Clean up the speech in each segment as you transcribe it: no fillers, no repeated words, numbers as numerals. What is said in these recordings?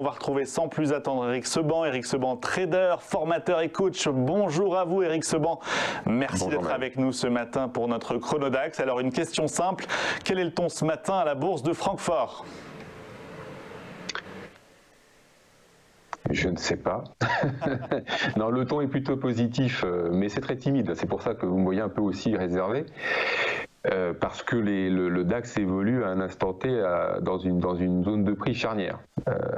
On va retrouver sans plus attendre Eric Seban, trader, formateur et coach. Bonjour à vous Eric Seban, merci d'être avec nous ce matin pour notre Chronodax. Alors une question simple, quel est le ton ce matin à la bourse de Francfort? Je ne sais pas. Non, le ton est plutôt positif, mais c'est très timide. C'est pour ça que vous me voyez un peu aussi réservé. Parce que le DAX évolue à un instant T dans une zone de prix charnière.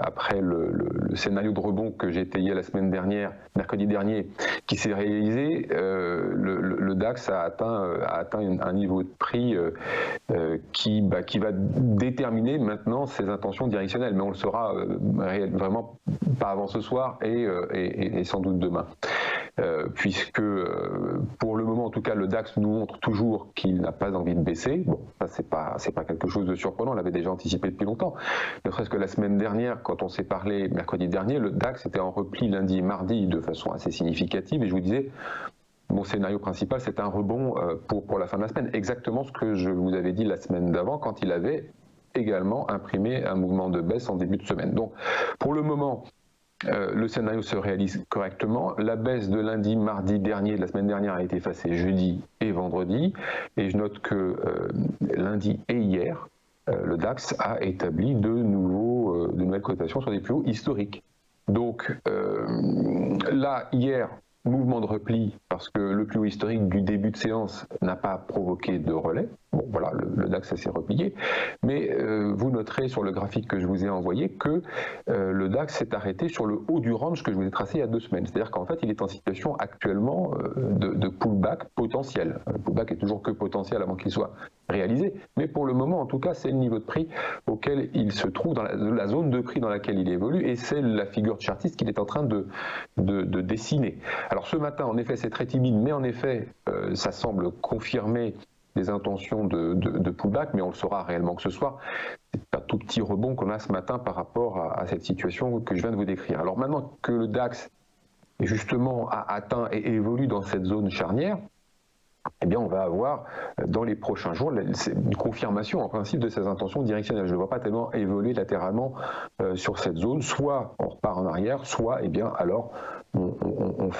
Après le scénario de rebond que j'ai étayé la semaine dernière, mercredi dernier, qui s'est réalisé, le DAX a atteint un niveau de prix qui va déterminer maintenant ses intentions directionnelles. Mais on le saura vraiment pas avant ce soir et sans doute demain. Puisque pour le moment en tout cas le DAX nous montre toujours qu'il n'a pas envie de baisser. Bon, ça c'est pas quelque chose de surprenant, on l'avait déjà anticipé depuis longtemps. Ne serait-ce que la semaine dernière, quand on s'est parlé mercredi dernier, le DAX était en repli lundi et mardi de façon assez significative et je vous disais mon scénario principal c'est un rebond pour la fin de la semaine. Exactement ce que je vous avais dit la semaine d'avant quand il avait également imprimé un mouvement de baisse en début de semaine. Donc pour le moment le scénario se réalise correctement. La baisse de lundi, mardi dernier, de la semaine dernière a été effacée jeudi et vendredi. Et je note que lundi et hier, le DAX a établi de nouvelles cotations sur des plus hauts historiques. Donc là, hier, mouvement de repli parce que le plus haut historique du début de séance n'a pas provoqué de relais. Bon, voilà, le DAX s'est replié. Mais vous noterez sur le graphique que je vous ai envoyé que le DAX s'est arrêté sur le haut du range que je vous ai tracé il y a 2 semaines. C'est-à-dire qu'en fait, il est en situation actuellement de pullback potentiel. Le pullback est toujours que potentiel avant qu'il soit réalisé. Mais pour le moment, en tout cas, c'est le niveau de prix auquel il se trouve, dans la zone de prix dans laquelle il évolue, et c'est la figure chartiste qu'il est en train de dessiner. Alors ce matin, en effet, c'est très timide, mais en effet, ça semble confirmer des intentions de pullback, mais on le saura réellement que ce soir. C'est un tout petit rebond qu'on a ce matin par rapport à cette situation que je viens de vous décrire. Alors maintenant que le DAX, justement, a atteint et évolue dans cette zone charnière, eh bien, on va avoir dans les prochains jours une confirmation en principe de ces intentions directionnelles. Je ne vois pas tellement évoluer latéralement sur cette zone. Soit on repart en arrière, soit eh bien, alors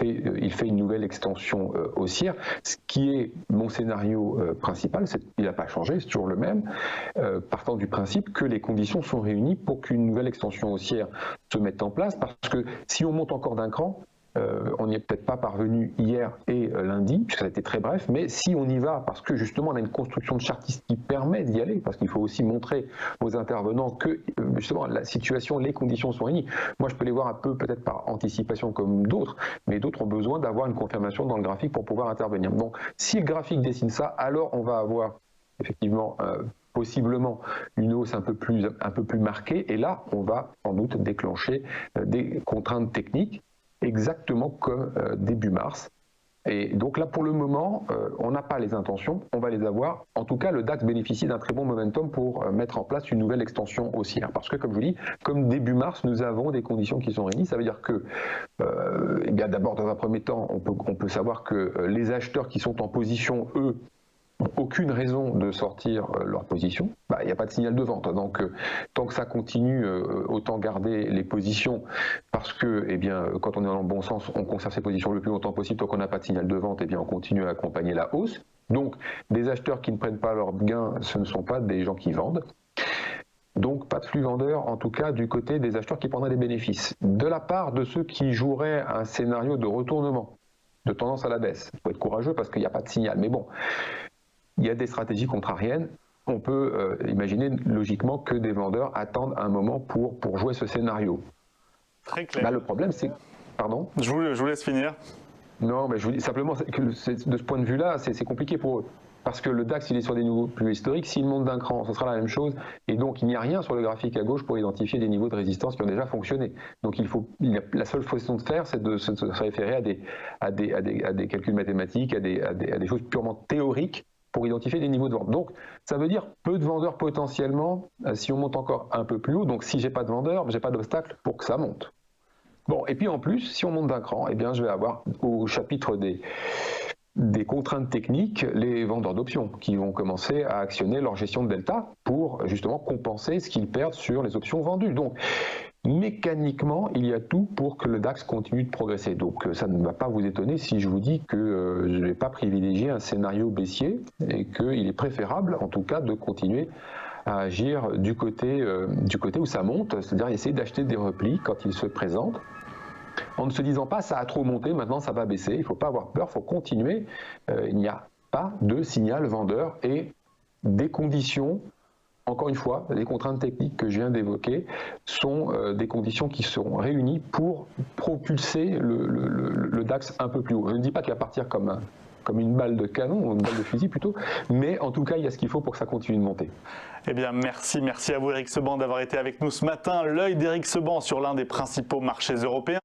il fait une nouvelle extension haussière. Ce qui est mon scénario principal, il n'a pas changé, c'est toujours le même, partant du principe que les conditions sont réunies pour qu'une nouvelle extension haussière se mette en place, parce que si on monte encore d'un cran, on n'y est peut-être pas parvenu hier et lundi, puisque ça a été très bref, mais si on y va, parce que justement on a une construction de chartiste qui permet d'y aller, parce qu'il faut aussi montrer aux intervenants que justement la situation, les conditions sont réunies. Moi je peux les voir un peu peut-être par anticipation comme d'autres, mais d'autres ont besoin d'avoir une confirmation dans le graphique pour pouvoir intervenir. Donc si le graphique dessine ça, alors on va avoir effectivement possiblement une hausse un peu plus marquée, et là on va sans doute déclencher des contraintes techniques exactement comme début mars. Et donc là, pour le moment, on n'a pas les intentions, on va les avoir. En tout cas, le DAX bénéficie d'un très bon momentum pour mettre en place une nouvelle extension haussière. Parce que, comme je vous dis, comme début mars, nous avons des conditions qui sont réunies. Ça veut dire que, eh bien, d'abord, dans un premier temps, on peut savoir que les acheteurs qui sont en position, eux, n'ont aucune raison de sortir leur position. Il n'y a pas de signal de vente. Donc, tant que ça continue, autant garder les positions, parce que, eh bien, quand on est dans le bon sens, on conserve ses positions le plus longtemps possible. Tant qu'on n'a pas de signal de vente, eh bien, on continue à accompagner la hausse. Donc, des acheteurs qui ne prennent pas leurs gains, ce ne sont pas des gens qui vendent. Donc, pas de flux vendeur, en tout cas, du côté des acheteurs qui prendraient des bénéfices. De la part de ceux qui joueraient un scénario de retournement, de tendance à la baisse. Il faut être courageux parce qu'il n'y a pas de signal. Mais bon, il y a des stratégies contrariennes. On peut imaginer logiquement que des vendeurs attendent un moment pour jouer ce scénario. Très clair. Là, le problème, c'est... Pardon ? Je vous laisse finir. Non, mais je vous dis simplement que de ce point de vue-là, c'est compliqué pour eux. Parce que le DAX, il est sur des niveaux plus historiques. S'il monte d'un cran, ce sera la même chose. Et donc, il n'y a rien sur le graphique à gauche pour identifier des niveaux de résistance qui ont déjà fonctionné. Donc, la seule façon de faire, c'est de se référer à des calculs mathématiques, à des choses purement théoriques, pour identifier des niveaux de vente. Donc, ça veut dire peu de vendeurs potentiellement si on monte encore un peu plus haut. Donc, si j'ai pas de vendeurs, j'ai pas d'obstacle pour que ça monte. Bon, et puis en plus, si on monte d'un cran, eh bien, je vais avoir au chapitre des contraintes techniques les vendeurs d'options qui vont commencer à actionner leur gestion de delta pour justement compenser ce qu'ils perdent sur les options vendues. Donc, mécaniquement, il y a tout pour que le DAX continue de progresser. Donc ça ne va pas vous étonner si je vous dis que je ne vais pas privilégier un scénario baissier et qu'il est préférable en tout cas de continuer à agir du côté où ça monte, c'est-à-dire essayer d'acheter des replis quand ils se présentent, en ne se disant pas ça a trop monté, maintenant ça va baisser. Il ne faut pas avoir peur, il faut continuer. Il n'y a pas de signal vendeur et des conditions. Encore une fois, les contraintes techniques que je viens d'évoquer sont des conditions qui seront réunies pour propulser le DAX un peu plus haut. Je ne dis pas qu'il va partir comme une balle de canon, ou une balle de fusil plutôt, mais en tout cas, il y a ce qu'il faut pour que ça continue de monter. Eh bien, merci à vous Eric Seban d'avoir été avec nous ce matin. L'œil d'Eric Seban sur l'un des principaux marchés européens.